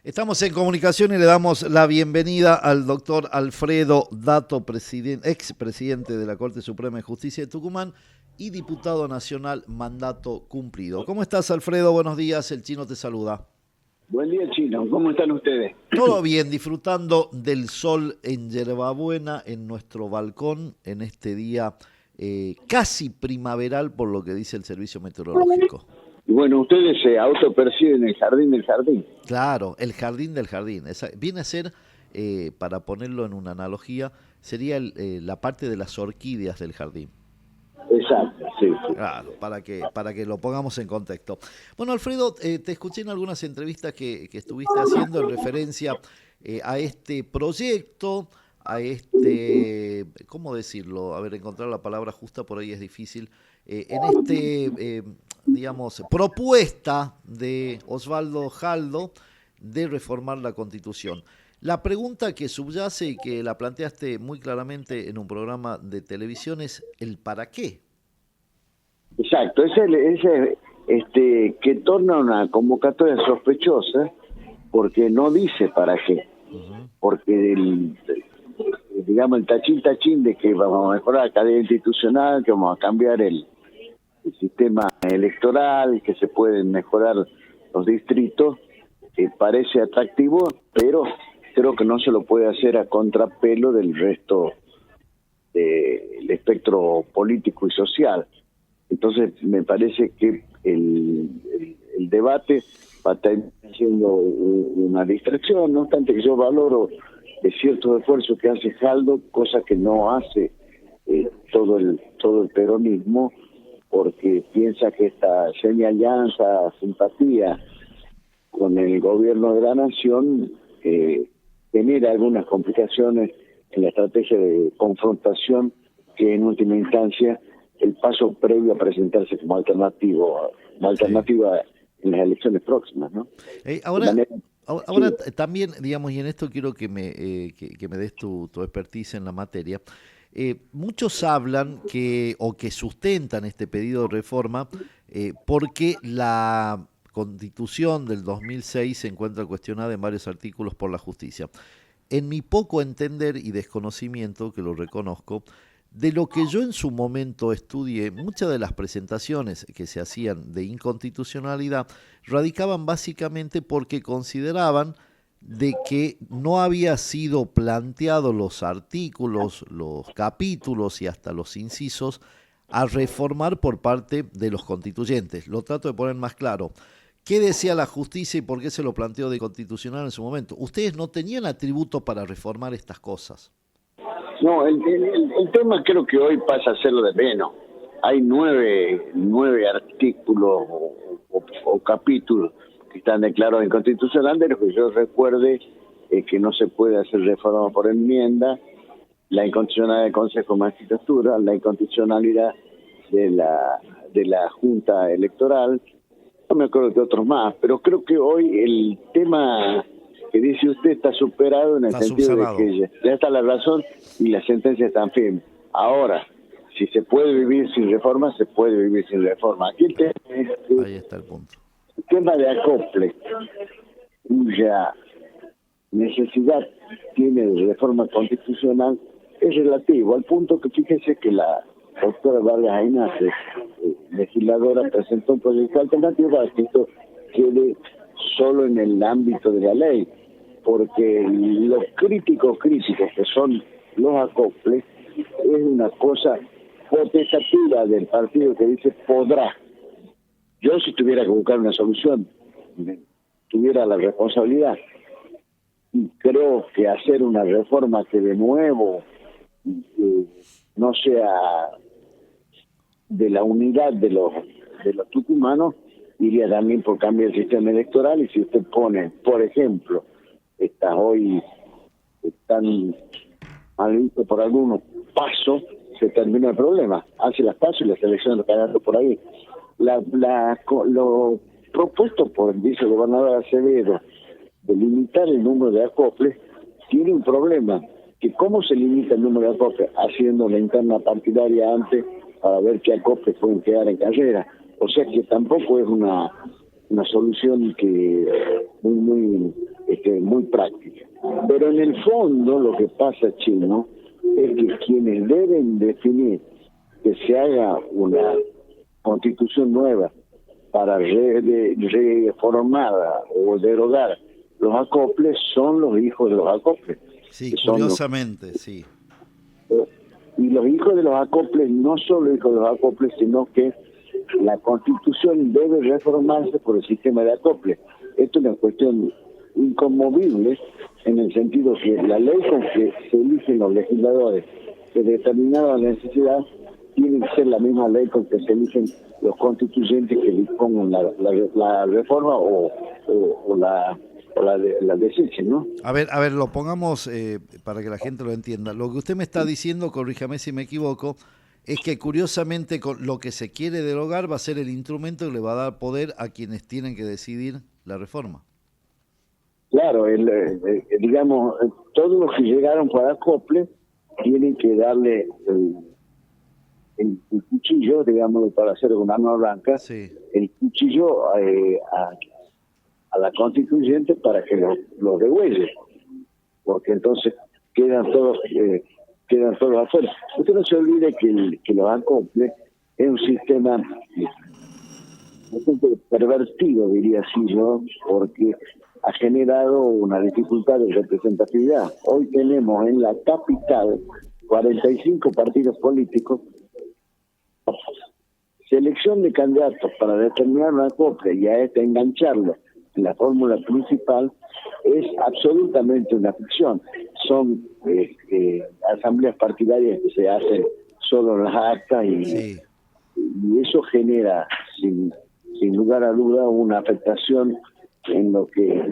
Estamos en comunicación y le damos la bienvenida al doctor Alfredo Dato, expresidente de la Corte Suprema de Justicia de Tucumán y diputado nacional mandato cumplido. ¿Cómo estás, Alfredo? Buenos días, el Chino te saluda. Buen día, Chino. ¿Cómo están ustedes? Todo bien, disfrutando del sol en Yerbabuena, en nuestro balcón, en este día casi primaveral, por lo que dice el servicio meteorológico. Y bueno, ustedes se autoperciben el jardín del jardín. Claro, el jardín del jardín. Viene a ser, para ponerlo en una analogía, sería la parte de las orquídeas del jardín. Exacto, sí. Claro, para que lo pongamos en contexto. Bueno, Alfredo, te escuché en algunas entrevistas que estuviste haciendo en referencia a este proyecto, a este, ¿cómo decirlo? A ver, encontrar la palabra justa por ahí es difícil. Digamos, propuesta de Osvaldo Jaldo de reformar la Constitución. La pregunta que subyace y que la planteaste muy claramente en un programa de televisión es el para qué. Exacto, ese que torna una convocatoria sospechosa porque no dice para qué. Porque digamos el tachín de que vamos a mejorar la calidad institucional, que vamos a cambiar el sistema electoral, que se pueden mejorar los distritos, parece atractivo, pero creo que no se lo puede hacer a contrapelo del resto del espectro político y social. Entonces me parece que el debate va a estar siendo una distracción, no obstante que yo valoro ciertos esfuerzos que hace Jaldo, cosa que no hace todo el peronismo, porque piensa que esta señalanza, simpatía con el gobierno de la nación genera algunas complicaciones en la estrategia de confrontación, que en última instancia el paso previo a presentarse como alternativa en las elecciones próximas, ¿no? Ahora también, digamos, y en esto quiero que me des tu expertise en la materia. Muchos hablan que sustentan este pedido de reforma porque la Constitución del 2006 se encuentra cuestionada en varios artículos por la justicia. En mi poco entender y desconocimiento, que lo reconozco, de lo que yo en su momento estudié, muchas de las presentaciones que se hacían de inconstitucionalidad radicaban básicamente porque consideraban de que no había sido planteado los artículos, los capítulos y hasta los incisos a reformar por parte de los constituyentes. Lo trato de poner más claro. ¿Qué decía la justicia y por qué se lo planteó de constitucional en su momento? Ustedes no tenían atributo para reformar estas cosas. No, el tema creo que hoy pasa a ser lo de menos. Hay nueve artículos o capítulos que están declarados inconstitucionales, de los que yo recuerde que no se puede hacer reforma por enmienda, la inconstitucionalidad del Consejo de Magistratura, la inconstitucionalidad de la Junta Electoral, no me acuerdo de otros más, pero creo que hoy el tema que dice usted está superado en el sentido de que ya está la razón y la sentencia está firme. Ahora, si se puede vivir sin reforma, se puede vivir sin reforma. Aquí el tema es ahí está el punto. El tema de acople, cuya necesidad tiene de reforma constitucional, es relativo, al punto que fíjese que la doctora Vargas Aynace, legisladora, presentó un proyecto alternativo para que esto quede solo en el ámbito de la ley, porque los críticos que son los acoples es una cosa potestativa del partido que dice podrá. Yo, si tuviera que buscar una solución, tuviera la responsabilidad, y creo que hacer una reforma que de nuevo no sea de la unidad de los tucumanos, iría también por cambiar el sistema electoral. Y si usted pone, por ejemplo, hoy están mal visto por algunos pasos, se termina el problema. Hace las pasos y las elecciones lo cagando por ahí. Lo propuesto por el vicegobernador Acevedo de limitar el número de acoples tiene un problema, que cómo se limita el número de acoples, haciendo la interna partidaria antes para ver qué acoples pueden quedar en carrera. O sea que tampoco es una solución que muy muy práctica. Pero en el fondo lo que pasa, Chino, es que quienes deben definir que se haga una constitución nueva para reformar o derogar los acoples son los hijos de los acoples. Sí, curiosamente, sí. Y los hijos de los acoples, no solo hijos de los acoples, sino que la Constitución debe reformarse por el sistema de acople. Esto es una cuestión inconmovible en el sentido que la ley con que se eligen los legisladores que determinada la necesidad tiene que ser la misma ley con que se eligen los constituyentes que dispongan la reforma o la desechen, ¿no? A ver, lo pongamos para que la gente lo entienda. Lo que usted me está diciendo, corríjame si me equivoco, es que curiosamente con lo que se quiere derogar va a ser el instrumento que le va a dar poder a quienes tienen que decidir la reforma. Claro, digamos, todos los que llegaron para acople tienen que darle el cuchillo, digamos, para hacer una arma blanca, sí, el cuchillo a la constituyente para que lo degüelle, porque entonces quedan todos afuera. Usted no se olvide que los acoples es un sistema bastante pervertido, diría así yo, porque ha generado una dificultad de representatividad. Hoy tenemos en la capital 45 partidos políticos, selección de candidatos para determinar una acople y a engancharlo en la fórmula principal es absolutamente una ficción. Son asambleas partidarias que se hacen solo en las actas y eso genera sin lugar a duda una afectación en lo que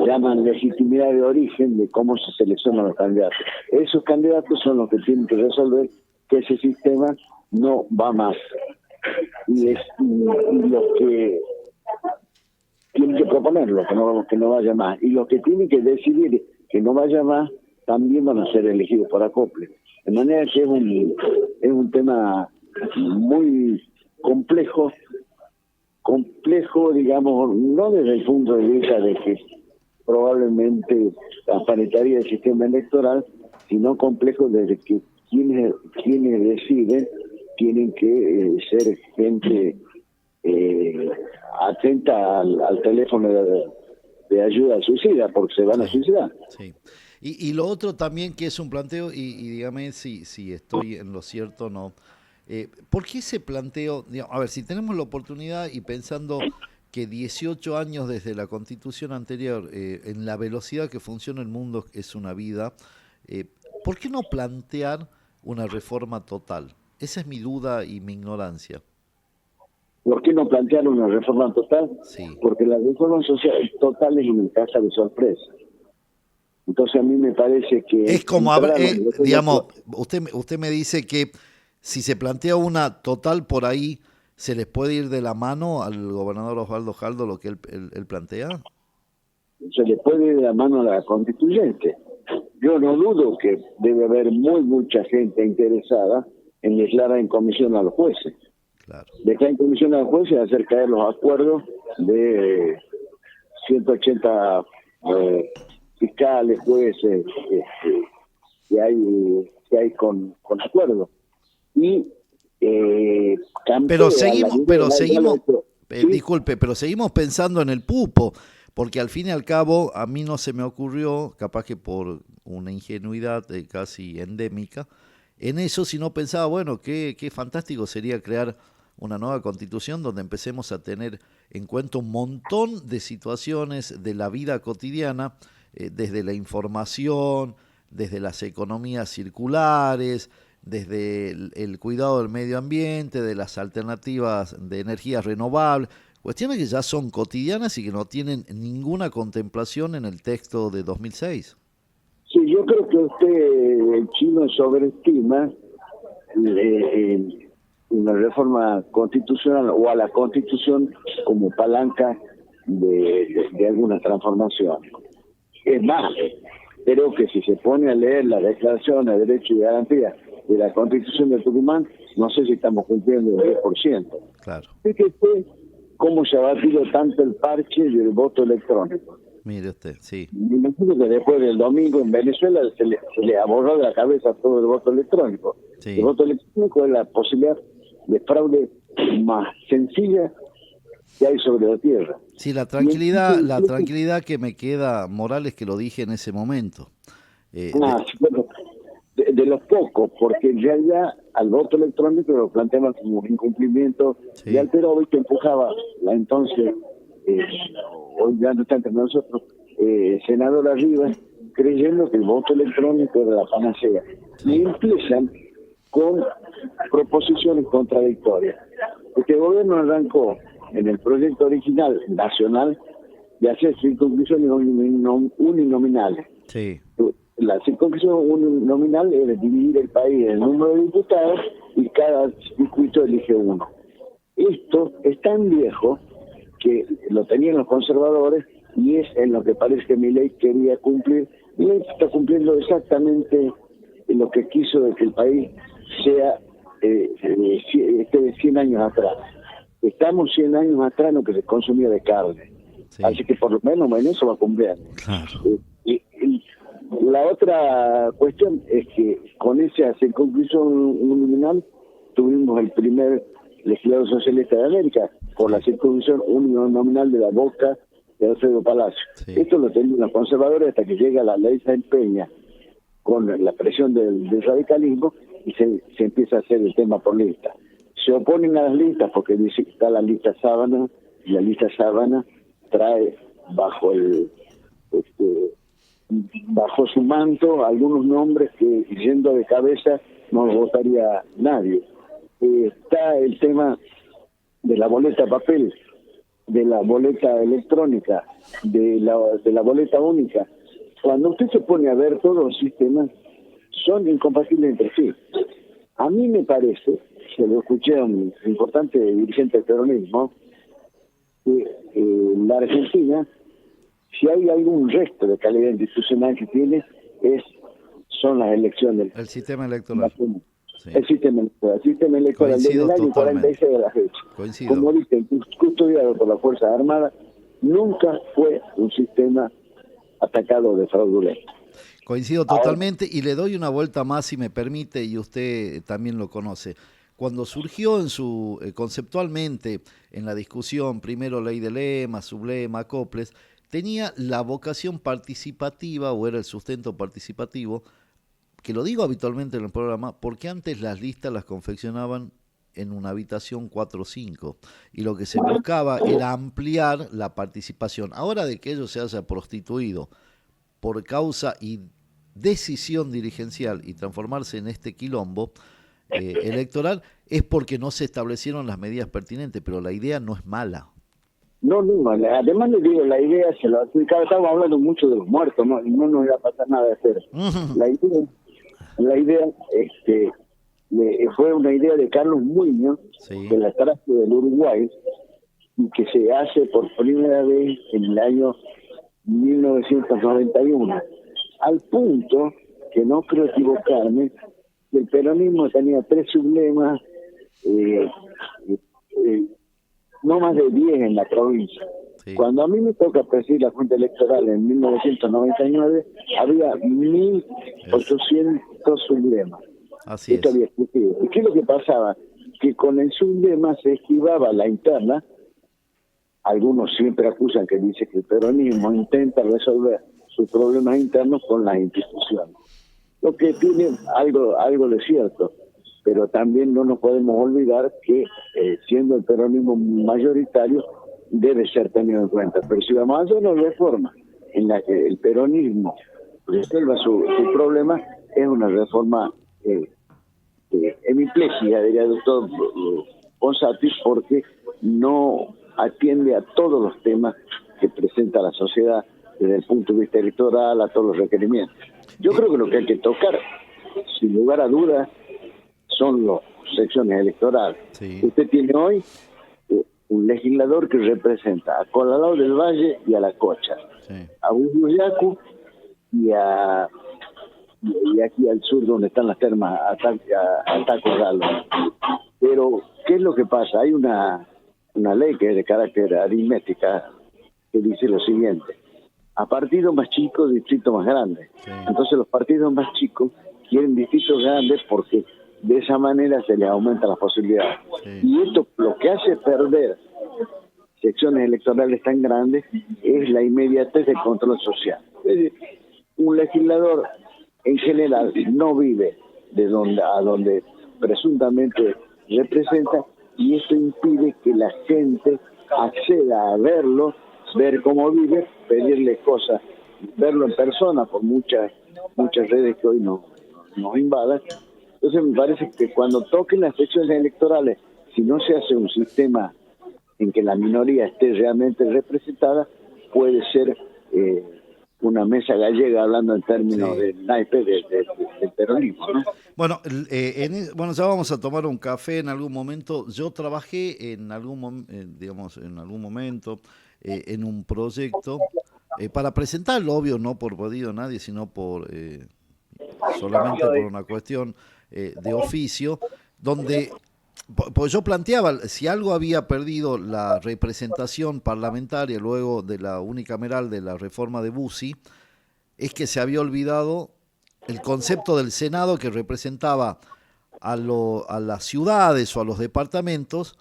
llaman legitimidad de origen de cómo se seleccionan los candidatos. Esos candidatos son los que tienen que resolver que ese sistema no va más. Y los que tienen que proponerlo, que no vaya más. Y los que tienen que decidir que no vaya más, también van a ser elegidos por acople. De manera que es un tema muy complejo, digamos, no desde el punto de vista de que probablemente transparentaría el sistema electoral, sino complejo desde que quienes deciden tienen que ser gente atenta al teléfono de ayuda al suicida, porque se van a suicidar. Sí. Y lo otro también que es un planteo, y dígame si estoy en lo cierto o no, ¿por qué ese planteo? Digamos, a ver, si tenemos la oportunidad y pensando que 18 años desde la Constitución anterior, en la velocidad que funciona el mundo es una vida, ¿por qué no plantear una reforma total? Esa es mi duda y mi ignorancia. ¿Por qué no plantear una reforma total? Sí. Porque la reforma social total es una caja de sorpresa. Entonces a mí me parece que... Es como, digamos, usted me dice que si se plantea una total por ahí, ¿se les puede ir de la mano al gobernador Osvaldo Jaldo lo que él plantea? Se le puede ir de la mano a la constituyente. Yo no dudo que debe haber mucha gente interesada en declarar en comisión a los jueces. Claro. Dejar en comisión a los jueces y hacer caer los acuerdos de 180 fiscales, jueces que hay con acuerdo. Y pero seguimos disculpe, pero seguimos pensando en el pupo, porque al fin y al cabo a mí no se me ocurrió, capaz que por una ingenuidad casi endémica, en eso, si no pensaba, bueno, qué fantástico sería crear una nueva constitución donde empecemos a tener en cuenta un montón de situaciones de la vida cotidiana, desde la información, desde las economías circulares, desde el cuidado del medio ambiente, de las alternativas de energías renovables, cuestiones que ya son cotidianas y que no tienen ninguna contemplación en el texto de 2006. Sí, yo creo que usted, el chino, sobreestima una reforma constitucional o a la Constitución como palanca de alguna transformación. Es más, creo que si se pone a leer la Declaración de Derechos y Garantías de la Constitución de Tucumán, no sé si estamos cumpliendo el 10%. Claro. Fíjese cómo se ha batido tanto el parche del voto electrónico. Mire usted, sí. Me imagino que después del domingo en Venezuela se le borró de la cabeza todo el voto electrónico. El Sí. voto electrónico es la posibilidad de fraude más sencilla que hay sobre la tierra. Sí, Y la tranquilidad que me queda, Morales, que lo dije en ese momento. sí, bueno, de los pocos, porque en realidad al voto electrónico lo planteaban como un incumplimiento de Sí, Alterovic, que empujaba la entonces, eh, hoy ya no está entre nosotros, senadora Rivas, creyendo que el voto electrónico era la panacea. Y sí, empiezan con proposiciones contradictorias. Porque el gobierno arrancó en el proyecto original nacional de hacer circunscripciones uninominales. sí, La circunscripción uninominal es dividir el país en el número de diputados y cada circuito elige uno. Esto es tan viejo que lo tenían los conservadores y es en lo que parece que Milei quería cumplir. Milei está cumpliendo exactamente lo que quiso de que el país sea esté de 100 años atrás. Estamos 100 años atrás en lo que se consumía de carne. sí, Así que por lo menos en eso va a cumplir. claro. Y la otra cuestión es que con esa circunscripción uninominal tuvimos el primer legislador socialista de América, por la circunscripción uninominal de la Boca de Alfredo Palacio. Sí. Esto lo tenían los conservadores hasta que llega la ley Sáenz Peña con la presión del radicalismo y se empieza a hacer el tema por lista. Se oponen a las listas porque dice que está la lista sábana y la lista sábana trae bajo bajo su manto algunos nombres que yendo de cabeza no los votaría nadie. Está el tema de la boleta papel, de la boleta electrónica, de la boleta única. Cuando usted se pone a ver todos los sistemas, son incompatibles entre sí. A mí me parece, se lo escuché a un importante dirigente del peronismo, que la Argentina, si hay algún resto de calidad institucional que tiene, son las elecciones. El sistema electoral. Sí. El sistema electoral Coincido desde el año totalmente. 46 de la fecha. Coincido. Como dice, custodiado por las Fuerzas Armadas, nunca fue un sistema atacado de fraudulento. Coincido totalmente y le doy una vuelta más si me permite y usted también lo conoce. Cuando surgió conceptualmente en la discusión, primero ley de lema, sublema, acoples, tenía la vocación participativa o era el sustento participativo, que lo digo habitualmente en el programa, porque antes las listas las confeccionaban en una habitación 4 o 5 y lo que se buscaba era ampliar la participación. Ahora de que ello se haya prostituido por causa y decisión dirigencial y transformarse en este quilombo electoral es porque no se establecieron las medidas pertinentes, pero la idea no es mala. No, además le digo, la idea se lo explicaba, estamos hablando mucho de los muertos, no nos iba a pasar nada de hacer. La idea fue una idea de Carlos Muñoz, Sí. de la traje del Uruguay, y que se hace por primera vez en el año 1991, al punto que no creo equivocarme, que el peronismo tenía 3 sublemas, no más de 10 en la provincia. Sí. Cuando a mí me toca presidir la Junta Electoral en 1999, había 1.800 sublemas. Así Esto es. había existido. ¿Y qué es lo que pasaba? Que con el sublema se esquivaba la interna. Algunos siempre acusan que dice que el peronismo intenta resolver sus problemas internos con las instituciones. Lo que tiene algo de cierto, pero también no nos podemos olvidar que siendo el peronismo mayoritario debe ser tenido en cuenta. Pero si vamos a hacer una reforma en la que el peronismo resuelva su problema, es una reforma hemipléjica, diría el doctor Ponsati, porque no atiende a todos los temas que presenta la sociedad desde el punto de vista electoral, a todos los requerimientos. Yo creo que lo que hay que tocar, sin lugar a dudas, son las secciones electorales. Sí. Usted tiene hoy un legislador que representa a Colalao del Valle y a La Cocha, Sí. a Uruyacu y aquí al sur donde están las termas, a Taco Galo. Pero, ¿qué es lo que pasa? Hay una ley que es de carácter aritmética que dice lo siguiente: a partidos más chicos, distritos más grandes. Sí. Entonces los partidos más chicos quieren distritos grandes porque de esa manera se les aumenta las posibilidades. Sí. Y esto lo que hace perder secciones electorales tan grandes es la inmediatez del control social. Es decir, un legislador en general no vive de donde a donde presuntamente representa, y esto impide que la gente acceda a verlo, ver cómo vive, pedirle cosas, verlo en persona por muchas redes que hoy nos invadan. Entonces me parece que cuando toquen las elecciones electorales, si no se hace un sistema en que la minoría esté realmente representada, puede ser una mesa gallega, hablando en términos Sí. del naipe del peronismo, ¿no? Bueno, bueno, ya vamos a tomar un café en algún momento. Yo trabajé en digamos, en algún momento en un proyecto para presentarlo, obvio, no por pedido de nadie, sino solamente por una cuestión de oficio, donde pues yo planteaba, si algo había perdido la representación parlamentaria luego de la unicameral de la reforma de Bussi, es que se había olvidado el concepto del Senado que representaba a las ciudades o a los departamentos,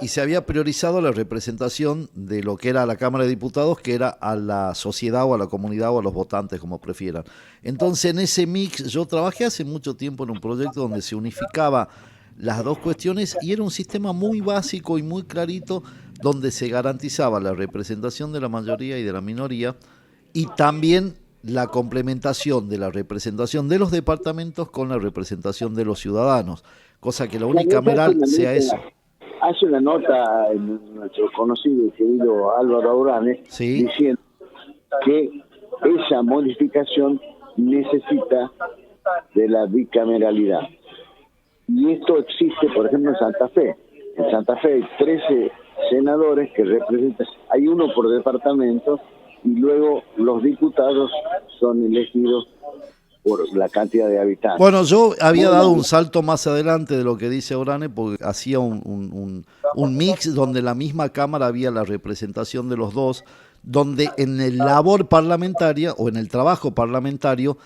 y se había priorizado la representación de lo que era la Cámara de Diputados, que era a la sociedad o a la comunidad o a los votantes, como prefieran. Entonces, en ese mix, yo trabajé hace mucho tiempo en un proyecto donde se unificaba las dos cuestiones y era un sistema muy básico y muy clarito, donde se garantizaba la representación de la mayoría y de la minoría, y también la complementación de la representación de los departamentos con la representación de los ciudadanos, cosa que la unicameral sea eso. Hace una nota en nuestro conocido y querido Álvaro Auranes, Sí. diciendo que esa modificación necesita de la bicameralidad. Y esto existe, por ejemplo, en Santa Fe. En Santa Fe hay 13 senadores que representan, hay uno por departamento, y luego los diputados son elegidos por la cantidad de habitantes. Bueno, yo había dado un salto más adelante de lo que dice Orane, porque hacía un mix donde en la misma Cámara había la representación de los dos, donde en el labor parlamentaria o en el trabajo parlamentario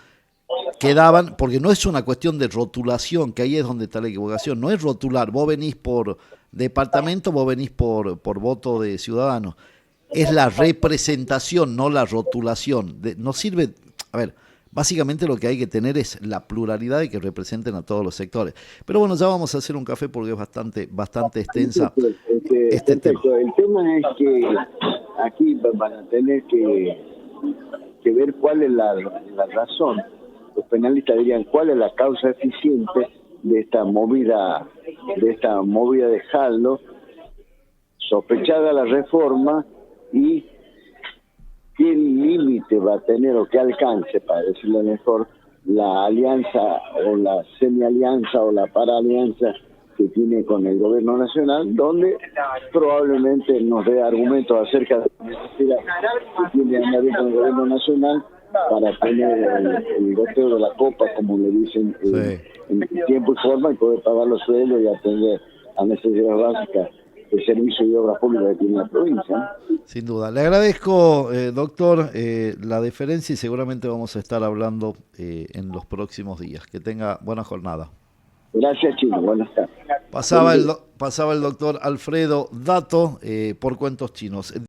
quedaban, porque no es una cuestión de rotulación, que ahí es donde está la equivocación, no es rotular, vos venís por departamento, vos venís por voto de ciudadanos, es la representación, no la rotulación. No sirve, a ver, básicamente lo que hay que tener es la pluralidad y que representen a todos los sectores. Pero bueno, ya vamos a hacer un café porque es bastante extensa este tema. El tema es que aquí van a tener que ver cuál es la razón. Los penalistas dirían cuál es la causa eficiente de esta movida de Jaldo, sospechada la reforma, y qué límite va a tener o qué alcance, para decirlo mejor, la alianza o la semialianza o la paraalianza que tiene con el gobierno nacional, donde probablemente nos dé argumentos acerca de la necesidad que tiene añadir con el gobierno nacional para tener el goteo de la copa, como le dicen, en tiempo y forma, y poder pagar los sueldos y atender a necesidades básicas de servicio y obras públicas que tiene la provincia. Sin duda. Le agradezco, doctor, la deferencia, y seguramente vamos a estar hablando en los próximos días. Que tenga buena jornada. Gracias, Chino. Buenas tardes. Pasaba el doctor Alfredo Dato por Cuentos Chinos.